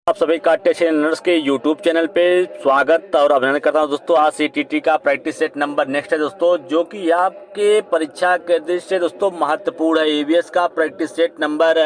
आप सभी का टेस्ट लर्नर्स के यूट्यूब चैनल पे स्वागत और अभिनंदन करता हूं दोस्तों। आज सीटीटी का प्रैक्टिस सेट नंबर नेक्स्ट है दोस्तों, जो कि आपके परीक्षा के दृष्टि से दोस्तों महत्वपूर्ण है। ईवीएस का प्रैक्टिस सेट नंबर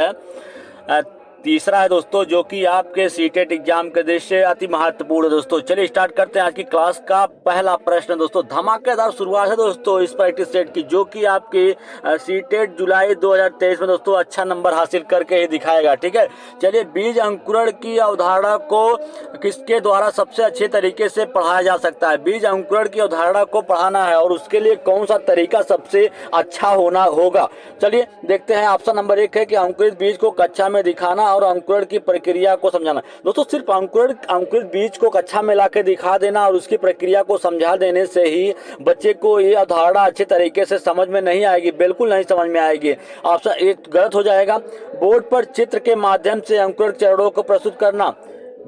तीसरा है दोस्तों, जो कि आपके सीटेट एग्जाम के दृष्टि से अति महत्वपूर्ण है दोस्तों। चलिए स्टार्ट करते हैं आज की क्लास का पहला प्रश्न दोस्तों। धमाकेदार शुरुआत है दोस्तों इस प्रैक्टिस सेट की, जो कि आपकी सीटेट जुलाई 2023 में दोस्तों अच्छा नंबर हासिल करके ही दिखाएगा। ठीक है, चलिए बीज अंकुरण की अवधारणा को किसके द्वारा सबसे अच्छे तरीके से पढ़ाया जा सकता है। बीज अंकुरण की अवधारणा को पढ़ाना है और उसके लिए कौन सा तरीका सबसे अच्छा होना होगा। चलिए देखते हैं। ऑप्शन नंबर 1 है कि अंकुरित बीज को कक्षा में दिखाना और अंकुरण की प्रक्रिया को समझाना। दोस्तों सिर्फ अंकुरित बीज को कक्षा में लाके दिखा देना और उसकी प्रक्रिया को समझा देने से ही बच्चे को ये अवधारणा अच्छे तरीके से समझ में नहीं आएगी, बिल्कुल नहीं समझ में आएगी। ऑप्शन 1 गलत हो जाएगा। बोर्ड पर चित्र के माध्यम से अंकुरण चरणों को प्रस्तुत करना।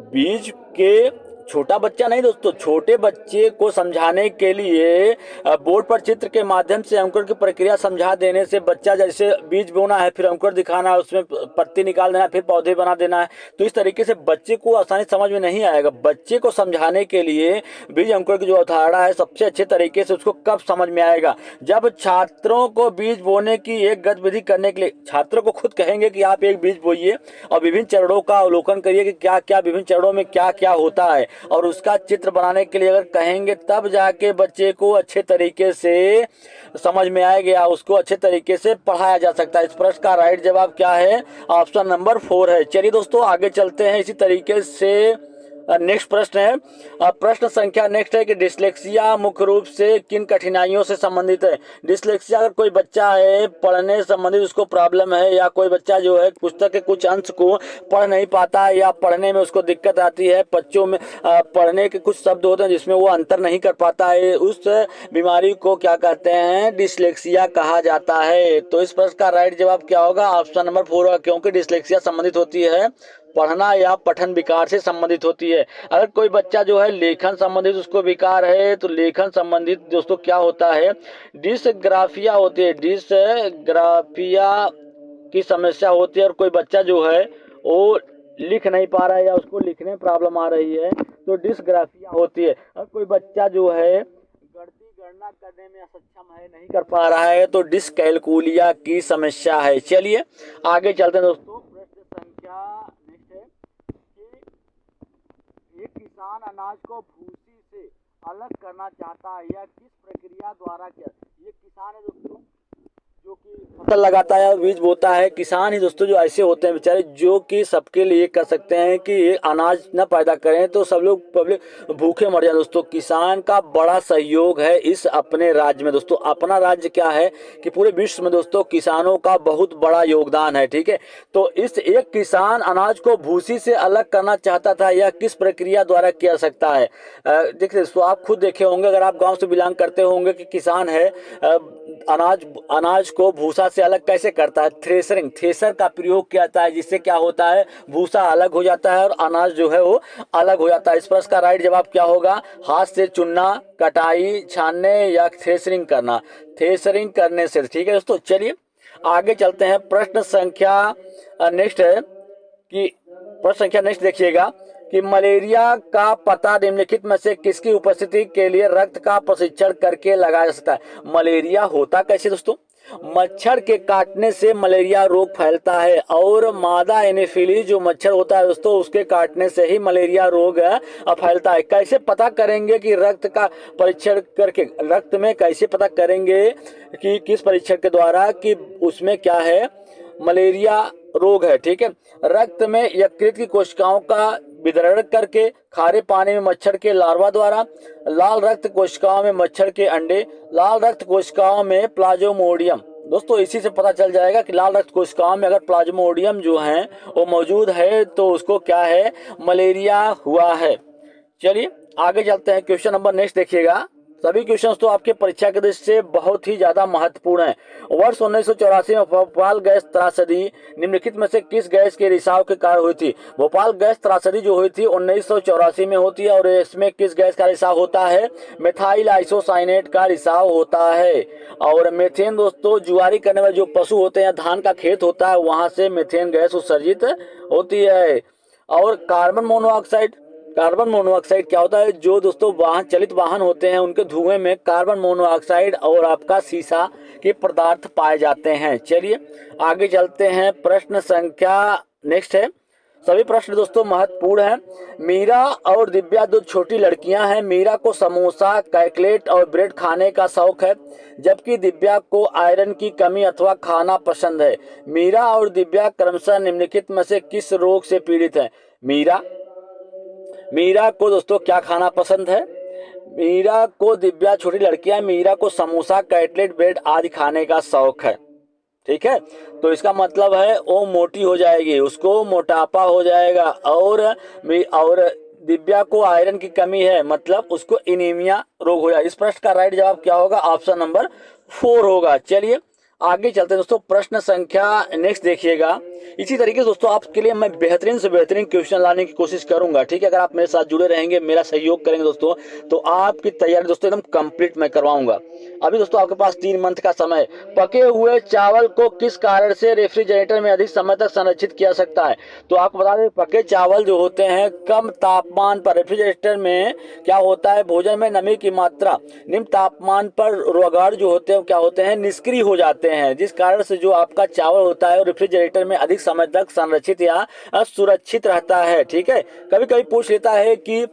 बीज के छोटा बच्चा नहीं दोस्तों, छोटे बच्चे को समझाने के लिए बोर्ड पर चित्र के माध्यम से अंकुरण की प्रक्रिया समझा देने से बच्चा जैसे बीज बोना है, फिर अंकुर दिखाना है, उसमें पत्ती निकाल देना है, फिर पौधे बना देना है, तो इस तरीके से बच्चे को आसानी समझ में नहीं आएगा। बच्चे को समझाने के लिए बीज अंकुर की जो अवधारणा है सबसे अच्छे तरीके से उसको कब समझ में आएगा, जब छात्रों को बीज बोने की एक गतिविधि करने के लिए छात्रों को खुद कहेंगे कि आप एक बीज बोइए और विभिन्न चरणों का अवलोकन करिए कि क्या क्या विभिन्न चरणों में क्या क्या होता है, और उसका चित्र बनाने के लिए अगर कहेंगे तब जाके बच्चे को अच्छे तरीके से समझ में आएगा, उसको अच्छे तरीके से पढ़ाया जा सकता है। इस प्रश्न का राइट जवाब क्या है? ऑप्शन नंबर 4 है। चलिए दोस्तों आगे चलते हैं। इसी तरीके से नेक्स्ट प्रश्न है। प्रश्न संख्या नेक्स्ट है कि डिस्लेक्सिया मुख्य रूप से किन कठिनाइयों से संबंधित है। डिस्लेक्सिया अगर कोई बच्चा है, पढ़ने संबंधित उसको प्रॉब्लम है, या कोई बच्चा जो है पुस्तक के कुछ अंश को पढ़ नहीं पाता है या पढ़ने में उसको दिक्कत आती है, बच्चों में पढ़ने के कुछ शब्द होते हैं जिसमें वो अंतर नहीं कर पाता है, उस बीमारी को क्या कहते हैं? डिस्लेक्सिया कहा जाता है। तो इस प्रश्न का राइट जवाब क्या होगा? ऑप्शन नंबर 4 होगा, क्योंकि डिस्लेक्सिया संबंधित होती है पढ़ना या पठन विकार से संबंधित होती है। अगर कोई बच्चा जो है लेखन संबंधित उसको विकार है, तो लेखन संबंधित दोस्तों क्या होता है? डिसग्राफिया होती है, डिसग्राफिया की समस्या होती है। और कोई बच्चा जो है वो लिख नहीं पा रहा है या उसको लिखने में प्रॉब्लम आ रही है तो डिसग्राफिया होती है। अगर कोई बच्चा जो है गणना करने में सक्षम है, नहीं कर पा रहा है, तो डिसकैलकुलिया की समस्या है। चलिए आगे चलते हैं दोस्तों। प्रश्न संख्या नेक्स्ट है कि एक किसान अनाज को भूसी से अलग करना चाहता है, यह किस प्रक्रिया द्वारा किया? ये किसान है दोस्तों जो कि फसल लगाता है और बीज बोता है। किसान ही दोस्तों जो ऐसे होते हैं बेचारे, जो कि सबके लिए कर सकते हैं कि ये अनाज न पैदा करें तो सब लोग पब्लिक भूखे मर जाए। दोस्तों किसान का बड़ा सहयोग है इस अपने राज्य में। दोस्तों अपना राज्य क्या है कि पूरे विश्व में दोस्तों किसानों का बहुत बड़ा योगदान है। ठीक है, तो इस एक किसान अनाज को भूसी से अलग करना चाहता था, यह किस प्रक्रिया द्वारा किया सकता है? देखिए दोस्तों आप खुद देखे होंगे, अगर आप गाँव से बिलोंग करते होंगे कि किसान है, अनाज को भूसा से अलग कैसे करता है? थ्रेसरिंग, थ्रेसर का प्रयोग किया जाता है, जिससे क्या होता है भूसा अलग हो जाता है और अनाज जो है वो अलग हो जाता है। इस प्रश्न का राइट जवाब क्या होगा? हाथ से चुनना, कटाई, छानने या थ्रेसरिंग करना? थ्रेसरिंग करने से। ठीक है दोस्तों, चलिए आगे चलते हैं। प्रश्न संख्या नेक्स्ट है कि प्रश्न संख्या नेक्स्ट देखिएगा कि मलेरिया का पता निम्नलिखित में से किसकी उपस्थिति के लिए रक्त का परीक्षण करके लगाया जा सकता है? मलेरिया होता कैसे दोस्तों? मच्छर के काटने से मलेरिया रोग फैलता है, और मादा एनोफिलीज जो मच्छर होता है दोस्तों उसके काटने से ही मलेरिया रोग फैलता है। कैसे पता करेंगे कि रक्त का परीक्षण करके, रक्त में कैसे पता करेंगे कि किस परीक्षण के द्वारा कि उसमें क्या है? मलेरिया रोग है। ठीक है, रक्त में यकृत की कोशिकाओं का विदरण करके, खारे पानी में मच्छर के लार्वा द्वारा, लाल रक्त कोशिकाओं में मच्छर के अंडे, लाल रक्त कोशिकाओं में प्लाज्मोडियम। दोस्तों इसी से पता चल जाएगा कि लाल रक्त कोशिकाओं में अगर प्लाज्मोडियम जो है वो मौजूद है तो उसको क्या है? मलेरिया हुआ है। चलिए आगे चलते हैं। क्वेश्चन नंबर नेक्स्ट देखिएगा। सभी क्वेश्चंस तो आपके परीक्षा के दृष्टि से बहुत ही ज्यादा महत्वपूर्ण है। वर्ष 1984 में भोपाल गैस त्रासदी निम्नलिखित में से किस गैस के रिसाव के कारण हुई थी? भोपाल गैस त्रासदी जो हुई थी 1984 में होती है, और इसमें किस गैस का रिसाव होता है? मेथाइल आइसोसाइनेट का रिसाव होता है। और मेथेन दोस्तों जुआरी करने वाले जो पशु होते हैं, धान का खेत होता है, वहां से मेथेन गैस उत्सर्जित होती है। और कार्बन मोनोऑक्साइड क्या होता है, जो दोस्तों वाहन चलित वाहन होते हैं उनके धुएं में कार्बन मोनोऑक्साइड और आपका सीसा के पदार्थ पाए जाते हैं। चलिए आगे चलते हैं, प्रश्न संख्या नेक्स्ट है। सभी प्रश्न दोस्तों महत्वपूर्ण हैं। मीरा और दिव्या दो छोटी लड़कियां हैं। मीरा को समोसा, कटलेट और ब्रेड खाने का शौक है, जबकि दिव्या को आयरन की कमी अथवा खाना पसंद है। मीरा और दिव्या क्रमशः निम्नलिखित में से किस रोग से पीड़ित हैं? मीरा को दोस्तों क्या खाना पसंद है? मीरा को, दिव्या छोटी लड़कियां, मीरा को समोसा, कटलेट, ब्रेड आदि खाने का शौक है। ठीक है, तो इसका मतलब है वो मोटी हो जाएगी, उसको मोटापा हो जाएगा। और दिव्या को आयरन की कमी है, मतलब उसको एनीमिया रोग हो जाएगा। इस प्रश्न का राइट जवाब क्या होगा? ऑप्शन नंबर 4 होगा। चलिए आगे चलते हैं दोस्तों, प्रश्न संख्या नेक्स्ट देखिएगा। इसी तरीके से दोस्तों आपके लिए मैं बेहतरीन से बेहतरीन क्वेश्चन लाने की कोशिश करूंगा। ठीक है, अगर आप मेरे साथ जुड़े रहेंगे, मेरा सहयोग करेंगे दोस्तों, तो आपकी तैयारी दोस्तों एकदम कंप्लीट मैं करवाऊंगा। अभी दोस्तों आपके पास 3 मंथ का समय। पके हुए चावल को किस कारण से रेफ्रिजरेटर में अधिक समय तक संरक्षित किया सकता है? तो आपको बता दें, पके चावल जो होते हैं कम तापमान पर रेफ्रिजरेटर में क्या होता है, भोजन में नमी की मात्रा निम्न तापमान पर रगड़ जो होते हैं क्या होते हैं, निष्क्रिय हो जाते हैं, जिस कारण से जो आपका चावल होता है रेफ्रिजरेटर में अधिक समय तक संरक्षित या सुरक्षित रहता है। ठीक है, कभी कभी पूछ लेता है कि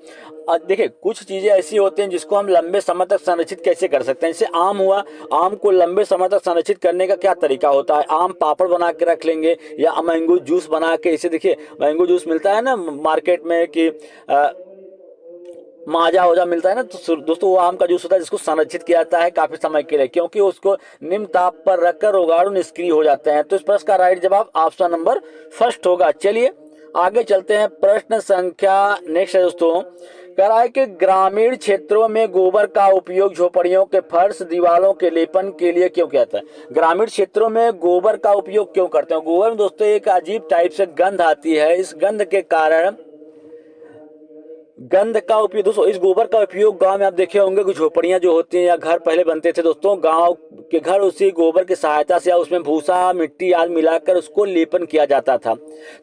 देखिए कुछ चीजें ऐसी होती हैं जिसको हम लंबे समय तक संरक्षित कैसे कर सकते हैं। जैसे आम हुआ, आम को लंबे समय तक संरक्षित करने का क्या तरीका होता है? आम पापड़ बना के रख लेंगे या मैंगो जूस बना के, इसे देखिए मैंगो जूस मिलता है ना मार्केट में कि माजा ओजा मिलता है ना, तो दोस्तों वो आम का जूस होता है जिसको संरक्षित किया जाता है काफी समय के लिए, क्योंकि उसको निम्न ताप पर रखकर रोगाणु निष्क्रिय हो जाते हैं। तो इस प्रश्न का राइट जवाब ऑप्शन नंबर फर्स्ट होगा। चलिए आगे चलते हैं, प्रश्न संख्या नेक्स्ट है दोस्तों। कह रहा है कि ग्रामीण क्षेत्रों में गोबर का उपयोग झोपड़ियों के फर्श, दीवारों के लेपन के लिए क्यों किया जाता है? ग्रामीण क्षेत्रों में गोबर का उपयोग क्यों करते हैं? गोबर में दोस्तों एक अजीब टाइप से गंध आती है, इस गंध के कारण गंध का उपयोग दोस्तों, इस गोबर का उपयोग गांव में आप देखे होंगे कि झोपड़ियां जो होती हैं या घर पहले बनते थे दोस्तों, गांव के घर उसी गोबर की सहायता से या उसमें भूसा मिट्टी आदि मिलाकर उसको लेपन किया जाता था।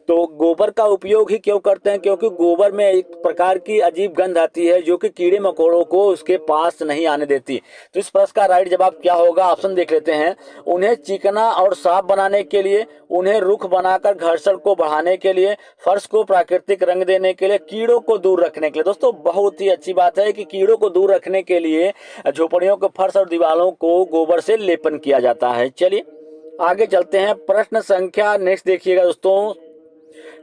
तो गोबर का उपयोग ही क्यों करते हैं? क्योंकि गोबर में एक प्रकार की अजीब गंध आती है जो कि कीड़े मकोड़ों को उसके पास नहीं आने देती। तो इस प्रश्न का राइट जवाब क्या होगा? ऑप्शन देख लेते हैं। उन्हें चिकना और साफ बनाने के लिए, उन्हें रुख बनाकर घर्षण को बढ़ाने के लिए, फर्श को प्राकृतिक रंग देने के लिए, कीड़ों को दूर रखने के लिए। दोस्तों बहुत ही अच्छी बात है कि कीड़ों को दूर रखने के लिए झोपड़ियों के फर्श और दीवारों को गोबर से लेपन किया जाता है। चलिए आगे चलते हैं, प्रश्न संख्या नेक्स्ट देखिएगा दोस्तों।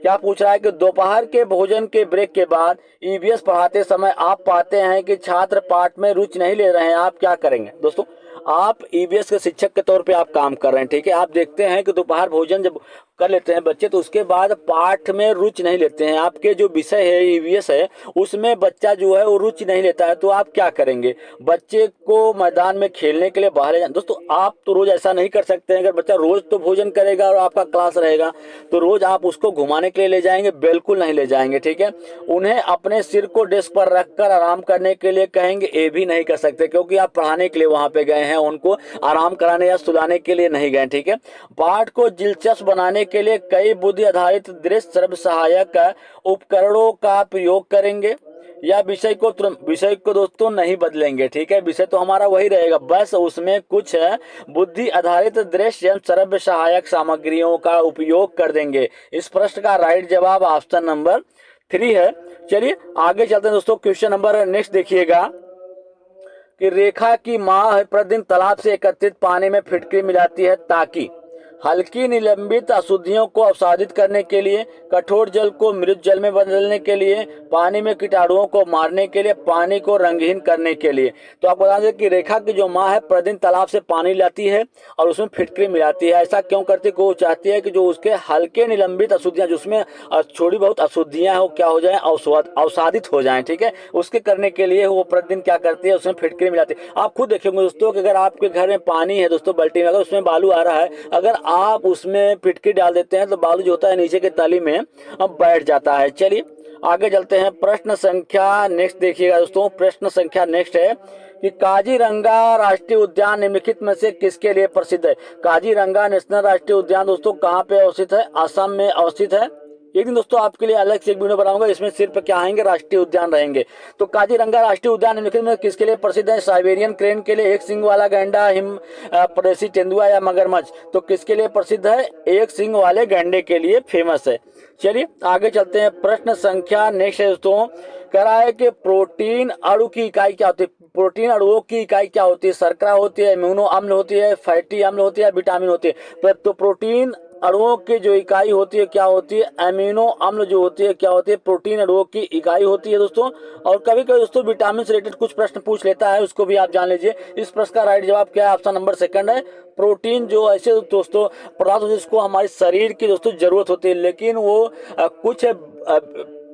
क्या पूछ रहा है कि दोपहर के भोजन के ब्रेक के बाद ईवीएस पढ़ाते समय आप पाते हैं कि छात्र पाठ में रुचि नहीं ले रहे हैं, आप क्या करेंगे? दोस्तों आप ईवीएस के शिक्षक के तौर पे आप काम कर रहे हैं। ठीक है, आप देखते हैं कि दोपहर भोजन जब कर लेते हैं बच्चे, तो उसके बाद पाठ में रुचि नहीं लेते हैं, आपके जो विषय है ईवीएस है उसमें बच्चा जो है वो रुचि नहीं लेता है, तो आप क्या करेंगे? बच्चे को मैदान में खेलने के लिए बाहर ले जाए। दोस्तों आप तो रोज ऐसा नहीं कर सकते हैं, अगर बच्चा रोज तो भोजन करेगा और आपका क्लास रहेगा तो रोज आप उसको घुमाने के लिए ले जाएंगे? बिल्कुल नहीं ले जाएंगे। ठीक है, उन्हें अपने सिर को डेस्क पर रखकर आराम करने के लिए कहेंगे? ये भी नहीं कर सकते, क्योंकि आप पढ़ाने के लिए वहां पे गए हैं, उनको आराम कराने या सुलाने के लिए नहीं गए। ठीक है, पाठ को दिलचस्प बनाने के लिए कई बुद्धि आधारित दृश्य श्रव्य सहायक उपकरणों का प्रयोग करेंगे या विषय को दोस्तों नहीं बदलेंगे? ठीक है, विषय तो हमारा वही रहेगा, बस उसमें कुछ बुद्धि आधारित दृश्य एवं श्रव्य सहायक सामग्रियों का उपयोग कर देंगे। इस प्रश्न का राइट जवाब ऑप्शन नंबर 3 है। चलिए आगे चलते हैं दोस्तों, क्वेश्चन नंबर नेक्स्ट देखिएगा कि रेखा की माँ प्रतिदिन तालाब से एकत्रित पानी में फिटकरी मिलाती है ताकि हल्की निलंबित अशुद्धियों को अवसादित करने के लिए, कठोर जल को मृत जल में बदलने के लिए, पानी में कीटाणुओं को मारने के लिए, पानी को रंगहीन करने के लिए। तो आप बता दें कि रेखा की जो माँ है प्रतिदिन तालाब से पानी लाती है और उसमें फिटकरी मिलाती है। ऐसा क्यों करती है? वो चाहती है कि जो उसके हल्के निलंबित अशुद्धियां, जिसमें थोड़ी बहुत अशुद्धियां हैं, वो क्या हो जाए, अवसादित हो जाए। ठीक है, उसके करने के लिए वो प्रतिदिन क्या करती है, उसमें फिटकरी मिलाती है। आप खुद देखेंगे दोस्तों कि अगर आपके घर में पानी है दोस्तों बाल्टी में, अगर उसमें बालू आ रहा है, अगर आप उसमें फिटकरी डाल देते हैं तो बालू जो होता है नीचे के तली में अब बैठ जाता है। चलिए आगे चलते हैं, प्रश्न संख्या नेक्स्ट देखिएगा दोस्तों। प्रश्न संख्या नेक्स्ट है कि काजीरंगा राष्ट्रीय उद्यान निम्नलिखित में से किसके लिए प्रसिद्ध है? काजीरंगा नेशनल राष्ट्रीय उद्यान दोस्तों कहाँ पे अवस्थित है? असम में अवस्थित है। एक दिन दोस्तों आपके लिए अलग से एक वीडियो बनाऊंगा, इसमें सिर्फ क्या आएंगे, राष्ट्रीय उद्यान रहेंगे। तो काजीरंगा राष्ट्रीय उद्यान निम्नलिखित में किसके लिए प्रसिद्ध है? साइबेरियन क्रेन के लिए, एक सींग वाला गैंडा, हिम प्रदेशी तेंदुआ या मगरमच्छ? तो किसके लिए प्रसिद्ध है? एक सींग वाले गैंडे के लिए फेमस है। चलिए आगे चलते हैं, प्रश्न संख्या नेक्स्ट है दोस्तों, कह रहा है कि प्रोटीन अणु की इकाई क्या होती है? प्रोटीन अणुओं की इकाई क्या होती है? शर्करा होती है, इम्यूनो अम्ल होती है, फैटी अम्ल होती है, विटामिन होती है? तो प्रोटीन अणुओं की जो इकाई होती है क्या होती है? अमीनो अम्ल जो होती है क्या होती है? प्रोटीन अणुओं की इकाई होती है दोस्तों। और कभी कभी दोस्तों विटामिन से रिलेटेड कुछ प्रश्न पूछ लेता है, उसको भी आप जान लीजिए। इस प्रश्न का राइट जवाब क्या है? ऑप्शन नंबर सेकंड है। प्रोटीन जो ऐसे दोस्तों पदार्थ होते हैं जिसको हमारे शरीर की दोस्तों जरूरत होती है, लेकिन वो कुछ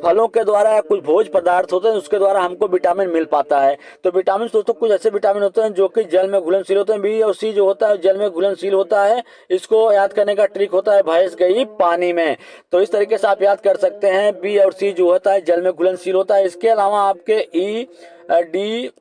फलों के द्वारा या कुछ भोज पदार्थ होते हैं उसके द्वारा हमको विटामिन मिल पाता है। तो विटामिन दोस्तों कुछ ऐसे विटामिन होते हैं जो कि जल में घुलनशील होते हैं। बी और सी जो होता है जल में घुलनशील होता है। इसको याद करने का ट्रिक होता है, भैंस गई पानी में। तो इस तरीके से आप याद कर सकते हैं, बी और सी जो होता है जल में घुलनशील होता है। इसके अलावा आपके ई, डी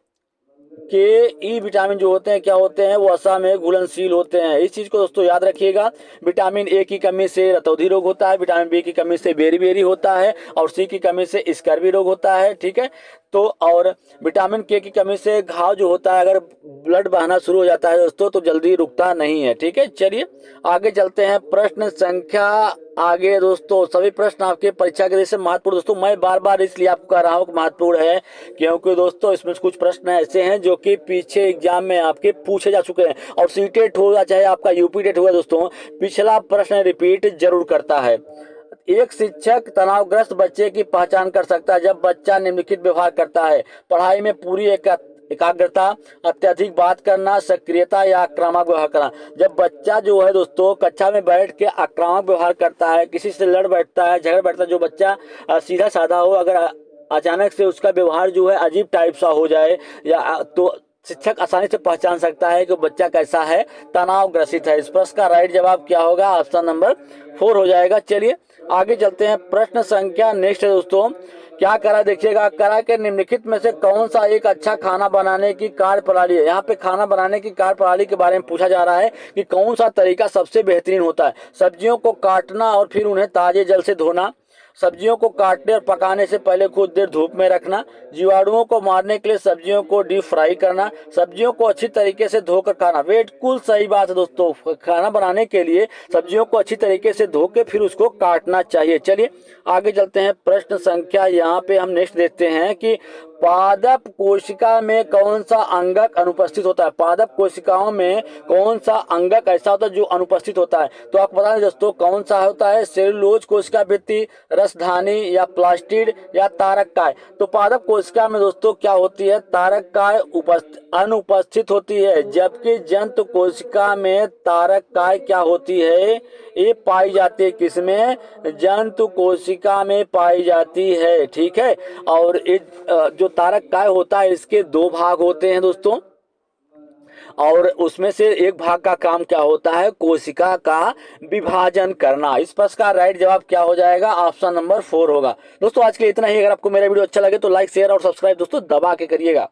के, ई विटामिन जो होते हैं क्या होते हैं? वो वसा में घुलनशील होते हैं। इस चीज को दोस्तों याद रखिएगा। विटामिन ए की कमी से रतौंधी रोग होता है, विटामिन बी की कमी से बेरी होता है, और सी की कमी से स्कर्वी रोग होता है। ठीक है, तो और विटामिन के की कमी से घाव जो होता है, अगर ब्लड बहना शुरू हो जाता है दोस्तों तो जल्दी रुकता नहीं है। ठीक है, चलिए आगे चलते हैं, प्रश्न संख्या आगे दोस्तों। सभी प्रश्न आपके परीक्षा के दृष्टि से महत्वपूर्ण दोस्तों। मैं बार बार इसलिए आपको कह रहा हूँ कि महत्वपूर्ण है, क्योंकि दोस्तों इसमें कुछ प्रश्न ऐसे हैं जो कि पीछे एग्जाम में आपके पूछे जा चुके हैं। और सी टेट होगा चाहे आपका यूपी टेट हुआ दोस्तों, पिछला प्रश्न रिपीट जरूर करता है। एक शिक्षक तनावग्रस्त बच्चे की पहचान कर सकता है जब बच्चा निम्नलिखित व्यवहार करता है? पढ़ाई में पूरी एकाग्रता, अत्यधिक बात करना, सक्रियता या आक्रामक व्यवहार करना। जब बच्चा जो है दोस्तों कक्षा में बैठ के आक्रामक व्यवहार करता है, किसी से लड़ बैठता है, झगड़ बैठता है, जो बच्चा सीधा साधा हो, अगर अचानक से उसका व्यवहार जो है अजीब टाइप सा हो जाए, या तो शिक्षक आसानी से पहचान सकता है कि बच्चा कैसा है, तनाव ग्रसित है। इस प्रश्न का राइट जवाब क्या होगा? ऑप्शन नंबर 4 हो जाएगा। चलिए आगे चलते हैं, प्रश्न संख्या नेक्स्ट है दोस्तों, क्या करा देखिएगा, करा के निम्नलिखित में से कौन सा एक अच्छा खाना बनाने की कार्य प्रणाली है? यहाँ पे खाना बनाने की कार्य प्रणाली के बारे में पूछा जा रहा है कि कौन सा तरीका सबसे बेहतरीन होता है? सब्जियों को काटना और फिर उन्हें ताजे जल से धोना, सब्जियों को काटने और पकाने से पहले कुछ देर धूप में रखना, जीवाणुओं को मारने के लिए सब्जियों को डीप फ्राई करना, सब्जियों को अच्छी तरीके से धोकर खाना। बिल्कुल सही बात है दोस्तों, खाना बनाने के लिए सब्जियों को अच्छी तरीके से धो के फिर उसको काटना चाहिए। चलिए आगे चलते हैं, प्रश्न संख्या यहाँ पे हम नेक्स्ट देखते हैं कि पादप कोशिका में कौन सा अंगक अनुपस्थित होता है? पादप कोशिकाओं में कौन सा अंगक ऐसा होता है जो अनुपस्थित होता है? तो आपको बता दें दोस्तों कौन सा होता है, सेलुलोज कोशिका भित्ति, रसधानी या प्लास्टिड या तारक काय? तो पादप कोशिका में दोस्तों क्या होती है? तारक काय अनुपस्थित होती है, जबकि जंतु कोशिका में तारक काय क्या होती है? ये पाई जाती है किसमें? जंतु कोशिका में पाई जाती है। ठीक है, और जो तारक काय होता है इसके 2 भाग होते हैं दोस्तों, और उसमें से एक भाग का काम क्या होता है? कोशिका का विभाजन करना। इस प्रश्न का राइट जवाब क्या हो जाएगा? ऑप्शन नंबर 4 होगा। दोस्तों आज के लिए इतना ही। अगर आपको मेरा वीडियो अच्छा लगे तो लाइक, शेयर और सब्सक्राइब दोस्तों दबा के करिएगा।